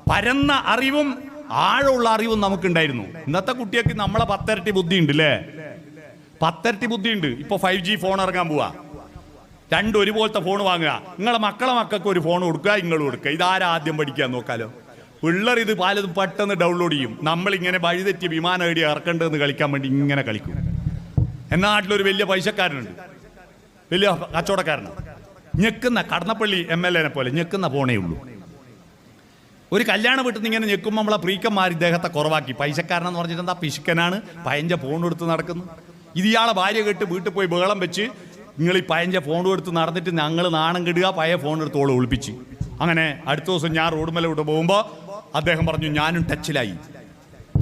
പരന്ന അറിവും ആഴമുള്ള അറിവും നമുക്കുണ്ടായിരുന്നു. ഇന്നത്തെ കുട്ടികൾക്ക് നമ്മളെ 10 ഇരട്ടി ബുദ്ധി ഉണ്ട് അല്ലേ? 10 ഇരട്ടി ബുദ്ധി ഉണ്ട്. ഇപ്പൊ 5G ഫോൺ ഇറങ്ങാൻ പോവാ. 2 ഒരുപോലത്തെ ഫോൺ വാങ്ങുക. നിങ്ങളെ മക്കൾക്ക് ഒരു ഫോൺ കൊടുക്കുക, നിങ്ങൾ കൊടുക്കുക. ഇതാരാ ആദ്യം പഠിക്കാൻ നോക്കാലോ. പിള്ളേർ ഇത് പലതും പെട്ടെന്ന് ഡൗൺലോഡ് ചെയ്യും. നമ്മളിങ്ങനെ വഴിതെറ്റിയ വിമാനം എഴുതി ഇറക്കേണ്ടതെന്ന് കളിക്കാൻ വേണ്ടി ഇങ്ങനെ കളിക്കും. എന്നാ നാട്ടിലൊരു വലിയ പൈസക്കാരനുണ്ട്, വലിയ കച്ചവടക്കാരനാണ്. ഞെക്കുന്ന കടന്നപ്പള്ളി MLA പോലെ ഞെക്കുന്ന ഫോണേ ഉള്ളൂ. ഒരു കല്യാണ വീട്ടിൽ നിന്ന് ഇങ്ങനെ ഞെക്കുമ്പോൾ നമ്മളെ പ്രീക്കന്മാർ ഇദ്ദേഹത്തെ കുറവാക്കി. പൈസക്കാരനെന്ന് പറഞ്ഞിട്ട് എന്താ പിശുക്കനാണ്, പയഞ്ച ഫോൺ എടുത്ത് നടക്കുന്നു. ഇത് ഇയാളെ ഭാര്യ കേട്ട് വീട്ടിൽ പോയി ബഹളം വെച്ച് നിങ്ങൾ ഈ പയഞ്ച ഫോൺ എടുത്ത് നടന്നിട്ട് ഞങ്ങൾ നാണം കെടുക, പഴയ ഫോൺ എടുത്തോളം ഒളിപ്പിച്ച്. അങ്ങനെ അടുത്ത ദിവസം ഞാൻ റോഡ് മേലെ വിട്ട് പോകുമ്പോൾ അദ്ദേഹം പറഞ്ഞു ഞാനും ടച്ചിലായി.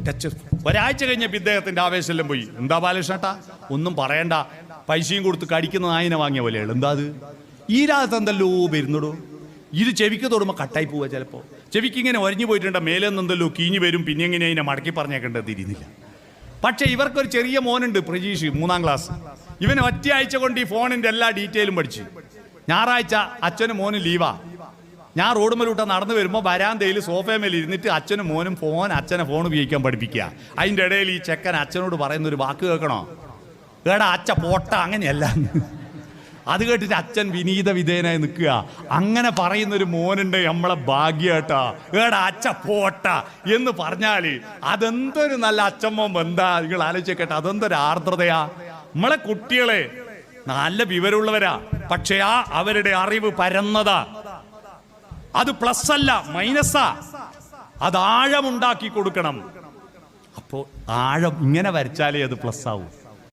ടച്ച് ഒരാഴ്ച കഴിഞ്ഞപ്പോൾ ഇദ്ദേഹത്തിൻ്റെ ആവേശമെല്ലാം പോയി. എന്താ ബാലകൃഷ്ണേട്ടാ ഒന്നും പറയണ്ട, പൈസയും കൊടുത്ത് കടിക്കുന്ന നായിനെ വാങ്ങിയ പോലെയാണ്. എന്താ അത് ഈ രാഗത്ത് എന്തല്ലോ വരുന്നുടോ. ഇത് ചെവിക്ക് തൊടുമ്പോൾ കട്ടായി പോവുക. ചിലപ്പോൾ ചെവിക്ക് ഇങ്ങനെ ഒരഞ്ഞു പോയിട്ടുണ്ട്, മേലെ നിന്നെന്തല്ലോ കീഞ്ഞു വരും. പിന്നെ എങ്ങനെ അതിനെ മടക്കി പറഞ്ഞേക്കേണ്ടത് തിരിയുന്നില്ല. പക്ഷേ ഇവർക്കൊരു ചെറിയ മോനുണ്ട്, പ്രജീഷ്, 3ാം ക്ലാസ്. ഇവന് ഒറ്റയാഴ്ച കൊണ്ട് ഈ ഫോണിൻ്റെ എല്ലാ ഡീറ്റെയിലും പഠിച്ചു. ഞായറാഴ്ച അച്ഛനും മോനും ലീവാ. ഞാൻ റോഡ് മേലൂട്ട നടന്നു വരുമ്പോൾ വരാന്തയിൽ സോഫയമേൽ ഇരുന്നിട്ട് അച്ഛനും മോനും അച്ഛനെ ഫോൺ ഉപയോഗിക്കാൻ പഠിപ്പിക്കുക. അതിൻ്റെ ഇടയിൽ ഈ ചെക്കൻ അച്ഛനോട് പറയുന്നൊരു വാക്ക് കേൾക്കണോ? ഏടാ അച്ഛ പോട്ട, അങ്ങനെയല്ല. അത് കേട്ടിട്ട് അച്ഛൻ വിനീത വിധേയനായി നിൽക്കുക. അങ്ങനെ പറയുന്നൊരു മോനുണ്ട്, നമ്മളെ ഭാഗ്യട്ടാ. ഏടാ അച്ഛ പോട്ട എന്ന് പറഞ്ഞാൽ അതെന്തൊരു നല്ല അച്ഛമ്മ ബന്ധാ. നിങ്ങൾ ആലോചിക്കട്ടെ, അതെന്തൊരു ആർദ്രതയാ. നമ്മളെ കുട്ടികളെ നല്ല വിവരമുള്ളവരാ, പക്ഷേ അവരുടെ അറിവ് പരന്നതാ. അത് പ്ലസ് അല്ല, മൈനസാ. അത് ആഴമുണ്ടാക്കി കൊടുക്കണം. അപ്പോൾ ആഴം ഇങ്ങനെ വരച്ചാലേ അത് പ്ലസ് ആവും.